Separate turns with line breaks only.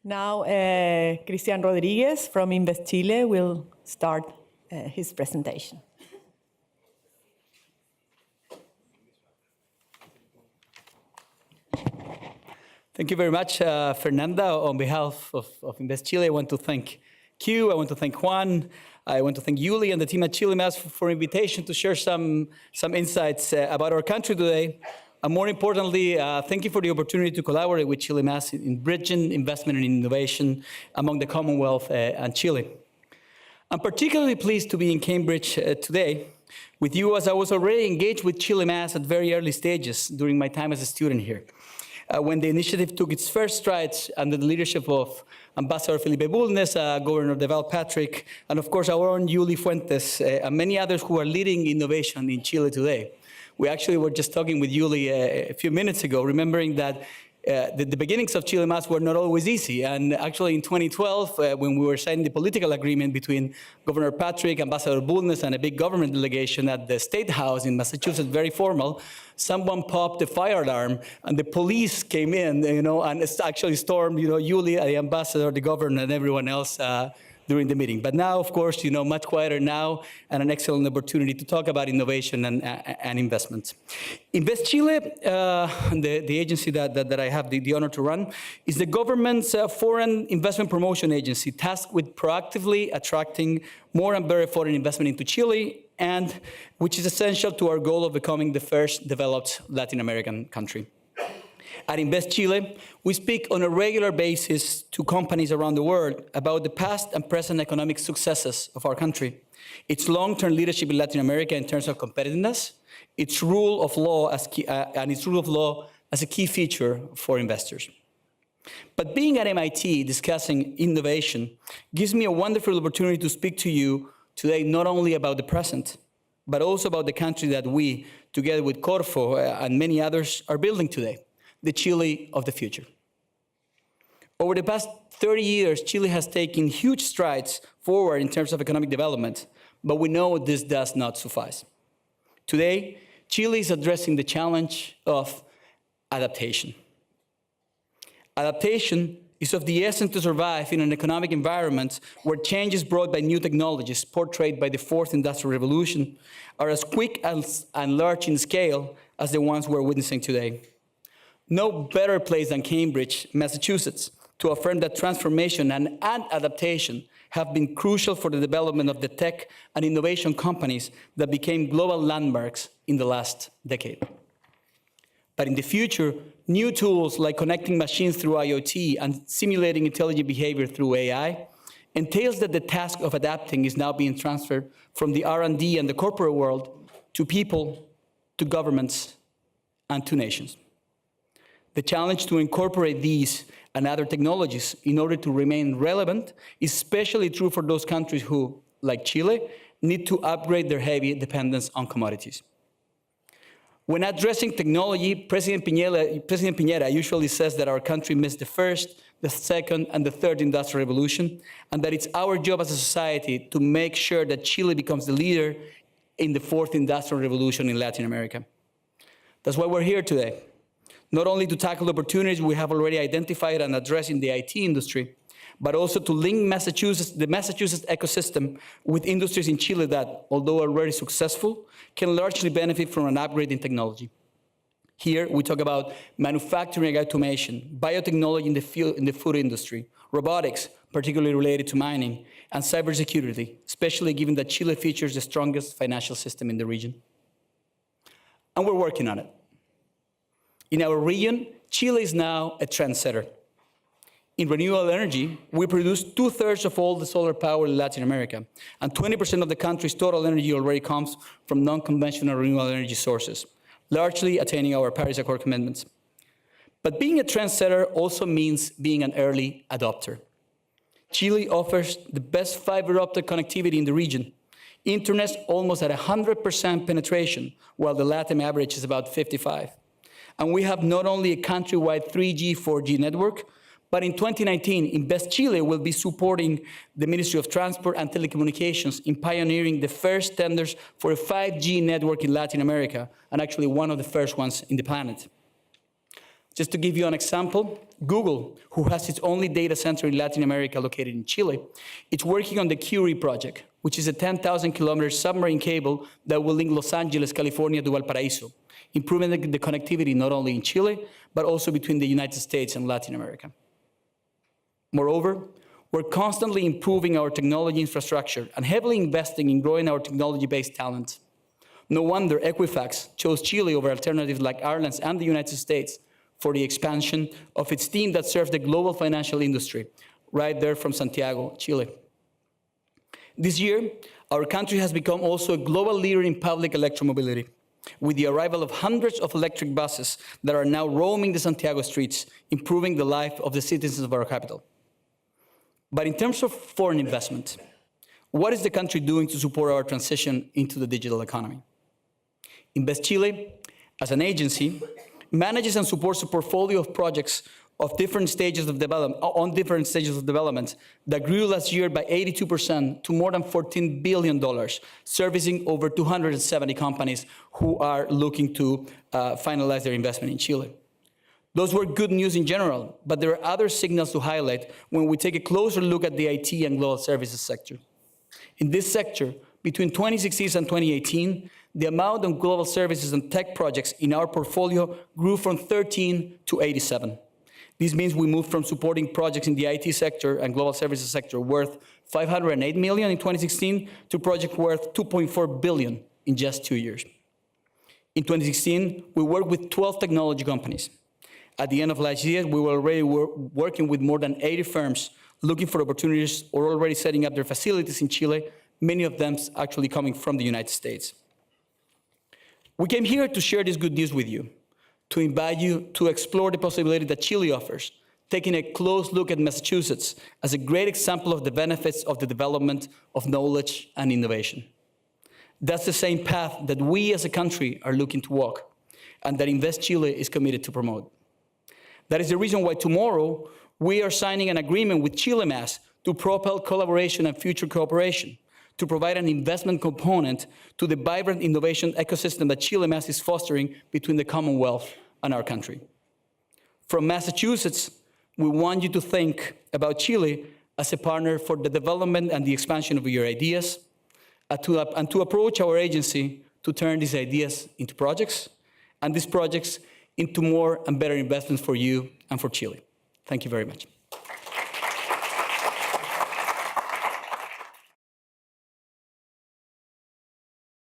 Now, Cristián Rodriguez from InvestChile will start his presentation.
Thank you very much, Fernanda. On behalf of InvestChile, I want to thank Q, I want to thank Juan, I want to thank Yuli and the team at ChileMass for invitation to share some insights about our country today. And more importantly, thank you for the opportunity to collaborate with ChileMass in bridging investment and innovation among the Commonwealth and Chile. I'm particularly pleased to be in Cambridge today with you, as I was already engaged with ChileMass at very early stages during my time as a student here. When the initiative took its first strides under the leadership of Ambassador Felipe Bulnes, Governor Deval Patrick, and of course our own Yuli Fuentes, and many others who are leading innovation in Chile today. We actually were just talking with Yuli a few minutes ago, remembering that the beginnings of ChileMass were not always easy. And actually in 2012, when we were signing the political agreement between Governor Patrick, Ambassador Bulnes, and a big government delegation at the State House in Massachusetts, very formal, someone popped the fire alarm and the police came in, and actually stormed, Yuli, the ambassador, the governor, and everyone else during the meeting. But now, of course, much quieter now, and an excellent opportunity to talk about innovation and investments. InvestChile, the agency that I have the honor to run, is the government's foreign investment promotion agency tasked with proactively attracting more and better foreign investment into Chile, and which is essential to our goal of becoming the first developed Latin American country. At InvestChile, we speak on a regular basis to companies around the world about the past and present economic successes of our country, its long-term leadership in Latin America in terms of competitiveness, its rule of law as a key feature for investors. But being at MIT discussing innovation gives me a wonderful opportunity to speak to you today not only about the present, but also about the country that we, together with Corfo and many others, are building today. The Chile of the future. Over the past 30 years, Chile has taken huge strides forward in terms of economic development, but we know this does not suffice. Today, Chile is addressing the challenge of adaptation. Adaptation is of the essence to survive in an economic environment where changes brought by new technologies, portrayed by the Fourth Industrial Revolution, are as quick and large in scale as the ones we're witnessing today. No better place than Cambridge, Massachusetts, to affirm that transformation and adaptation have been crucial for the development of the tech and innovation companies that became global landmarks in the last decade. But in the future, new tools like connecting machines through IoT and simulating intelligent behavior through AI entails that the task of adapting is now being transferred from the R&D and the corporate world to people, to governments, and to nations. The challenge to incorporate these and other technologies in order to remain relevant is especially true for those countries who, like Chile, need to upgrade their heavy dependence on commodities. When addressing technology, President Piñera usually says that our country missed the first, the second, and the third industrial revolution, and that it's our job as a society to make sure that Chile becomes the leader in the fourth industrial revolution in Latin America. That's why we're here today. Not only to tackle opportunities we have already identified and address in the IT industry, but also to link the Massachusetts ecosystem with industries in Chile that, although already successful, can largely benefit from an upgrade in technology. Here, we talk about manufacturing and automation, biotechnology in the food industry, robotics, particularly related to mining, and cybersecurity, especially given that Chile features the strongest financial system in the region. And we're working on it. In our region, Chile is now a trendsetter. In renewable energy, we produce 2/3 of all the solar power in Latin America, and 20% of the country's total energy already comes from non-conventional renewable energy sources, largely attaining our Paris Accord commitments. But being a trendsetter also means being an early adopter. Chile offers the best fiber optic connectivity in the region. Internet almost at 100% penetration, while the LATAM average is about 55%. And we have not only a countrywide 3G, 4G network, but in 2019, InvestChile will be supporting the Ministry of Transport and Telecommunications in pioneering the first tenders for a 5G network in Latin America, and actually one of the first ones in the planet. Just to give you an example, Google, who has its only data center in Latin America located in Chile, it's working on the Curie project, which is a 10,000-kilometer submarine cable that will link Los Angeles, California to Valparaiso, improving the connectivity not only in Chile, but also between the United States and Latin America. Moreover, we're constantly improving our technology infrastructure and heavily investing in growing our technology-based talent. No wonder Equifax chose Chile over alternatives like Ireland and the United States for the expansion of its team that serves the global financial industry, right there from Santiago, Chile. This year, our country has become also a global leader in public electromobility, with the arrival of hundreds of electric buses that are now roaming the Santiago streets, improving the life of the citizens of our capital. But in terms of foreign investment, what is the country doing to support our transition into the digital economy? InvestChile, as an agency, manages and supports a portfolio of projects of different stages of development, that grew last year by 82% to more than $14 billion, servicing over 270 companies who are looking to finalize their investment in Chile. Those were good news in general, but there are other signals to highlight when we take a closer look at the IT and global services sector. In this sector, between 2016 and 2018, the amount of global services and tech projects in our portfolio grew from 13 to 87. This means we moved from supporting projects in the IT sector and global services sector worth $508 million in 2016 to projects worth $2.4 billion in just 2 years. In 2016, we worked with 12 technology companies. At the end of last year, we were already working with more than 80 firms looking for opportunities or already setting up their facilities in Chile, many of them actually coming from the United States. We came here to share this good news with you, to invite you to explore the possibility that Chile offers, taking a close look at Massachusetts as a great example of the benefits of the development of knowledge and innovation. That's the same path that we as a country are looking to walk, and that InvestChile is committed to promote. That is the reason why tomorrow we are signing an agreement with ChileMass to propel collaboration and future cooperation, to provide an investment component to the vibrant innovation ecosystem that ChileMass is fostering between the Commonwealth and our country. From Massachusetts, we want you to think about Chile as a partner for the development and the expansion of your ideas, and to approach our agency to turn these ideas into projects, and these projects into more and better investments for you and for Chile. Thank you very much.